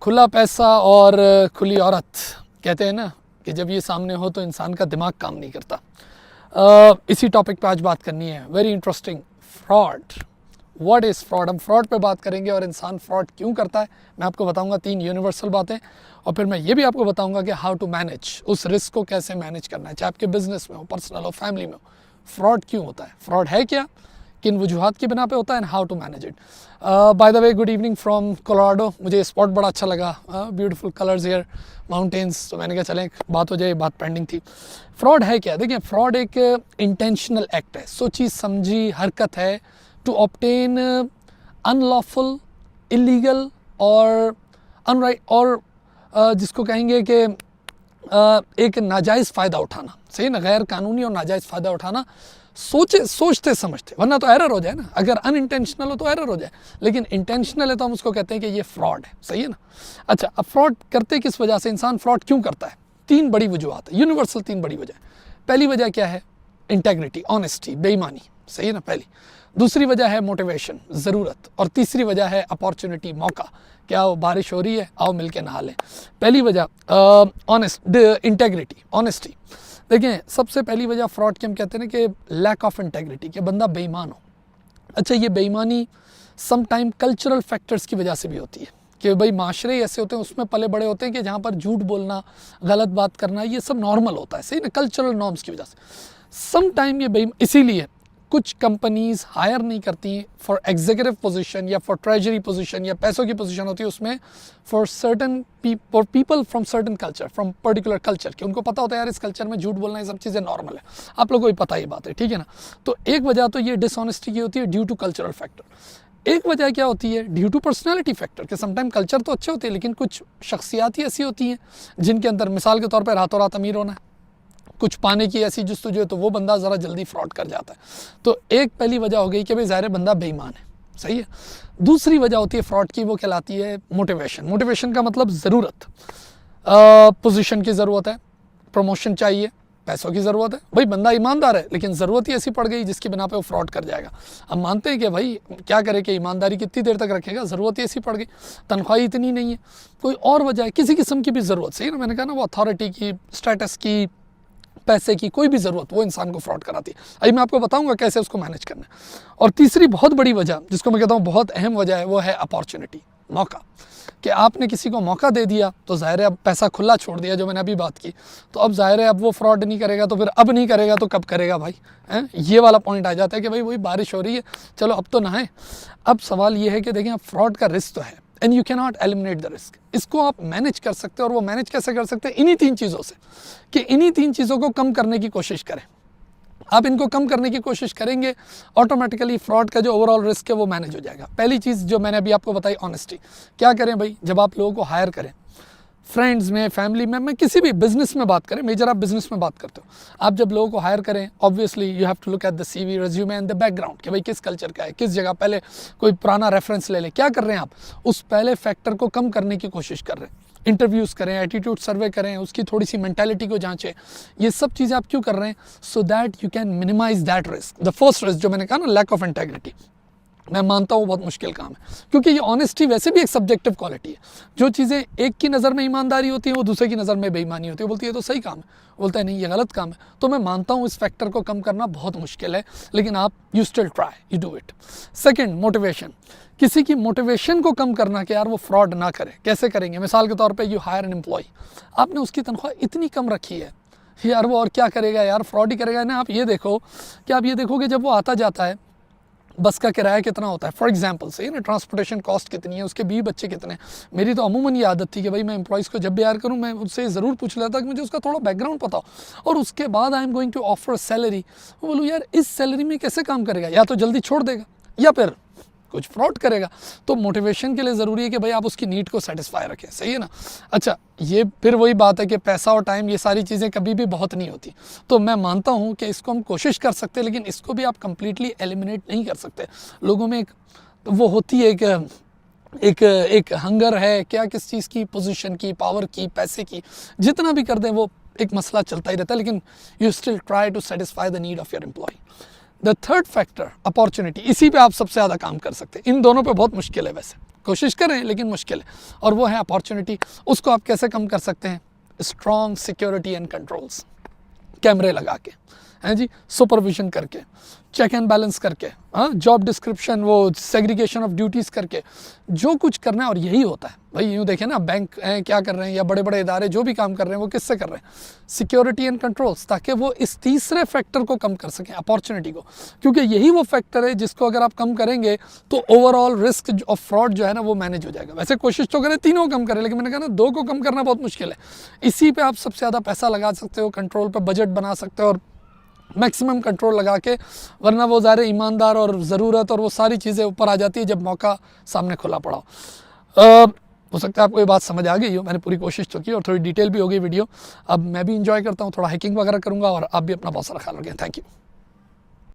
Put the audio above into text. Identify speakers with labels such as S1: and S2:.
S1: खुला पैसा और खुली औरत, कहते हैं ना कि जब ये सामने हो तो इंसान का दिमाग काम नहीं करता। इसी टॉपिक पे आज बात करनी है, very interesting, fraud. What is fraud? हम फ्रॉड पे बात करेंगे और इंसान फ्रॉड क्यों करता है। मैं आपको बताऊंगा 3 यूनिवर्सल बातें, और फिर मैं ये भी आपको बताऊंगा कि हाउ टू मैनेज, उस रिस्क को कैसे मैनेज करना है, चाहे आपके बिजनेस में हो, पर्सनल हो, फैमिली में हो। फ्रॉड क्यों होता है, फ्रॉड है क्या, किन वजूहात की बिना पे होता है, and how to manage it. By the way, good evening from Colorado. मुझे स्पॉट बड़ा अच्छा लगा, ब्यूटीफुल कलर्स हियर, माउंटेन्स। तो मैंने कहा चलें बात हो जाए, बात पेंडिंग थी। फ्रॉड है क्या? देखिए, फ्रॉड एक इंटेंशनल एक्ट है, सोची समझी हरकत है टू ऑब्टेन अनलॉफुल, इलीगल और अनराइट, और जिसको कहेंगे कि एक नाजायज़ फ़ायदा उठाना, सही ना, गैर कानूनी और नाजायज़ फ़ायदा उठाना, सोचते समझते, वरना तो एरर हो जाए ना। अगर अनइंटेंशनल हो तो एरर हो जाए, लेकिन इंटेंशनल है तो हम उसको कहते हैं कि ये फ्रॉड है, सही है ना। अच्छा, अब फ्रॉड करते किस वजह से, इंसान फ्रॉड क्यों करता है? 3 बड़ी वजूहत है, यूनिवर्सल 3 बड़ी वजह। पहली वजह क्या है? इंटेग्रिटी, ऑनेस्टी, बेईमानी, सही है ना, पहली। दूसरी वजह है मोटिवेशन, ज़रूरत, और तीसरी वजह है अपॉर्चुनिटी, मौका। क्या बारिश हो रही है, आओ मिलके नहा लें। पहली वजह ऑनेस्ट, इंटेग्रिटी, ऑनेस्टी। देखिए, सबसे पहली वजह फ्रॉड की हम कहते हैं ना कि लैक ऑफ इंटेग्रिटी, कि बंदा बेईमान हो। अच्छा, ये बेईमानी सम टाइम कल्चरल फैक्टर्स की वजह से भी होती है, कि भाई माशरे ऐसे होते हैं, उसमें पले बड़े होते हैं कि जहाँ पर झूठ बोलना, गलत बात करना, ये सब नॉर्मल होता है, सही ना, कल्चरल नॉर्म्स की वजह से। सम टाइम ये इसीलिए कुछ कंपनीज हायर नहीं करती फॉर एग्जीक्यूटिव पोजीशन या फॉर ट्रेजरी पोजीशन, या पैसों की पोजीशन होती है उसमें, for certain people from certain culture, from particular culture, कि उनको पता होता है यार इस कल्चर में झूठ बोलना, ये सब चीज़ें नॉर्मल है। आप लोगों को भी पता ही बात है, ठीक है ना। तो एक वजह तो ये डिसऑनेस्टी की होती है ड्यू टू कल्चरल फैक्टर। एक वजह क्या होती है? ड्यू टू पर्सनैलिटी फैक्टर, कि समटाइम कल्चर तो अच्छे होते हैं लेकिन कुछ शख्सियात ही ऐसी होती हैं जिनके अंदर, मिसाल के तौर पर रातों रात अमीर होना है, कुछ पाने की ऐसी जस्तुजू है, तो वो बंदा ज़रा जल्दी फ्रॉड कर जाता है। तो एक पहली वजह हो गई कि भाई ज़ाहिर बंदा बेईमान है, सही है। दूसरी वजह होती है फ्रॉड की, वो कहलाती है मोटिवेशन। मोटिवेशन का मतलब ज़रूरत, पोजीशन की ज़रूरत है, प्रमोशन चाहिए, पैसों की ज़रूरत है। भाई बंदा ईमानदार है लेकिन ज़रूरत ही ऐसी पड़ गई जिसकी बिना पे वो फ्रॉड कर जाएगा। हम मानते हैं कि भाई क्या करे कि ईमानदारी कितनी देर तक रखेगा, ज़रूरत ही ऐसी पड़ गई, तनख्वाह इतनी नहीं है, कोई और वजह है, किसी किस्म की भी ज़रूरत, सही ना, मैंने कहा ना, वो अथॉरिटी की, स्टेटस की, पैसे की, कोई भी ज़रूरत, वो इंसान को फ्रॉड कराती है। अभी मैं आपको बताऊंगा कैसे उसको मैनेज करना है। और तीसरी बहुत बड़ी वजह, जिसको मैं कहता हूँ बहुत अहम वजह है, वो है अपॉर्चुनिटी, मौका। कि आपने किसी को मौका दे दिया तो ज़ाहिर है अब पैसा खुला छोड़ दिया, जो मैंने अभी बात की, तो अब ज़ाहिर है अब वो फ्रॉड नहीं करेगा, तो फिर अब नहीं करेगा तो कब करेगा भाई, हैं? ये वाला पॉइंट आ जाता है कि भाई वही बारिश हो रही है, चलो अब तो नहाएं। अब सवाल ये है कि देखें, अब फ्रॉड का रिस्क तो है, and you can not eliminate the risk. इसको आप मैनेज कर सकते हो, और वो मैनेज कैसे कर सकते हैं? इन्हीं 3 चीज़ों से, कि इन्हीं 3 चीज़ों को कम करने की कोशिश करें। आप इनको कम करने की कोशिश करेंगे, ऑटोमेटिकली फ्रॉड का जो ओवरऑल रिस्क है वो मैनेज हो जाएगा। पहली चीज़ जो मैंने अभी आपको बताई, ऑनेस्टी। क्या करें भाई, जब आप लोगों को हायर करें, फ्रेंड्स में, फैमिली में, मैं किसी भी बिजनेस में बात करें, मेजर आप बिजनेस में बात करते हो, आप जब लोगों को हायर करें, obviously you have to look at the CV, resume and the background, कि भाई किस कल्चर का है, किस जगह, पहले कोई पुराना रेफरेंस ले लें। क्या कर रहे हैं आप? उस पहले फैक्टर को कम करने की कोशिश कर रहे हैं, इंटरव्यूज़ करें, एटीट्यूड सर्वे करें, उसकी थोड़ी सी मेंटालिटी को जांचें। ये सब चीज़ें आप क्यों कर रहे हैं? So that you can minimise that risk. The first risk जो मैंने कहा ना, लैक ऑफ इंटेग्रिटी, मैं मानता हूँ बहुत मुश्किल काम है, क्योंकि ये ऑनेस्टी वैसे भी एक सब्जेक्टिव क्वालिटी है। जो चीज़ें एक की नज़र में ईमानदारी होती है, वो दूसरे की नज़र में बेईमानी होती है। बोलती है तो सही काम है, बोलता है नहीं ये गलत काम है। तो मैं मानता हूँ इस फैक्टर को कम करना बहुत मुश्किल है, लेकिन आप you still try, you do it. Second, motivation. किसी की मोटिवेशन को कम करना कि यार वो फ्रॉड ना करे। कैसे करेंगे? मिसाल के तौर पर यू हायर एन एम्प्लॉय, आपने उसकी तनख्वाह इतनी कम रखी है, यार वो और क्या करेगा, यार फ्रॉड ही करेगा ना। आप ये देखो कि आप ये देखोगे जब वो आता जाता है, बस का किराया कितना होता है, फॉर एग्जांपल, सही ना, ट्रांसपोर्टेशन कॉस्ट कितनी है, उसके 20 बच्चे कितने हैं। मेरी तो अमूमन ये आदत थी कि भाई मैं एम्प्लॉइज़ को जब भी हायर करूँ, मैं उससे ज़रूर पूछ लेता कि मुझे उसका थोड़ा बैकग्राउंड पता हो, और उसके बाद I am going to offer salary. वो बोलूँ यार इस सैलरी में कैसे काम करेगा, या तो जल्दी छोड़ देगा या फिर कुछ फ्रॉड करेगा। तो मोटिवेशन के लिए ज़रूरी है कि भाई आप उसकी नीड को सेटिस्फाई रखें, सही है ना। अच्छा, ये फिर वही बात है कि पैसा और टाइम, ये सारी चीज़ें कभी भी बहुत नहीं होती। तो मैं मानता हूँ कि इसको हम कोशिश कर सकते हैं, लेकिन इसको भी आप कंप्लीटली एलिमिनेट नहीं कर सकते। लोगों में एक वो होती है एक हंगर है, क्या किस चीज़ की, पोजीशन की, पावर की, पैसे की, जितना भी कर दें वो एक मसला चलता ही रहता है, लेकिन you still try to satisfy the need of your employ. The third factor, opportunity, इसी पे आप सबसे ज़्यादा काम कर सकते हैं। इन दोनों पे बहुत मुश्किल है वैसे, कोशिश कर रहे हैं लेकिन मुश्किल है, और वो है अपॉर्चुनिटी। उसको आप कैसे कम कर सकते हैं? स्ट्रॉन्ग सिक्योरिटी एंड कंट्रोल्स, कैमरे लगा के, हैं जी, सुपरविजन करके, चेक एंड बैलेंस करके, हाँ, जॉब डिस्क्रिप्शन, वो सेग्रीगेशन ऑफ ड्यूटीज़ करके, जो कुछ करना है। और यही होता है भाई, यूँ देखें ना, बैंक हैं क्या कर रहे हैं, या बड़े बड़े इदारे जो भी काम कर रहे हैं वो किससे कर रहे हैं? सिक्योरिटी एंड कंट्रोल्स, ताकि वो इस तीसरे फैक्टर को कम कर सकें, अपॉर्चुनिटी को, क्योंकि यही वो फैक्टर है जिसको अगर आप कम करेंगे तो ओवरऑल रिस्क ऑफ फ्रॉड जो है ना वो मैनेज हो जाएगा। वैसे कोशिश तो करें तीनों कम करें, लेकिन मैंने कहा ना 2 को कम करना बहुत मुश्किल है। इसी पे आप सबसे ज़्यादा पैसा लगा सकते हो, कंट्रोल पे बजट बना सकते हो और मैक्सिमम कंट्रोल लगा के, वरना वो ज़ाहिर ईमानदार और ज़रूरत और वो सारी चीज़ें ऊपर आ जाती है जब मौका सामने खुला पड़ा हो सकता है आपको ये बात समझ आ गई हो, मैंने पूरी कोशिश तो की और थोड़ी डिटेल भी हो गई वीडियो। अब मैं भी इंजॉय करता हूँ, थोड़ा हाइकिंग वगैरह करूँगा, और आप भी अपना बहुत सारा ख्याल रखें। Thank you.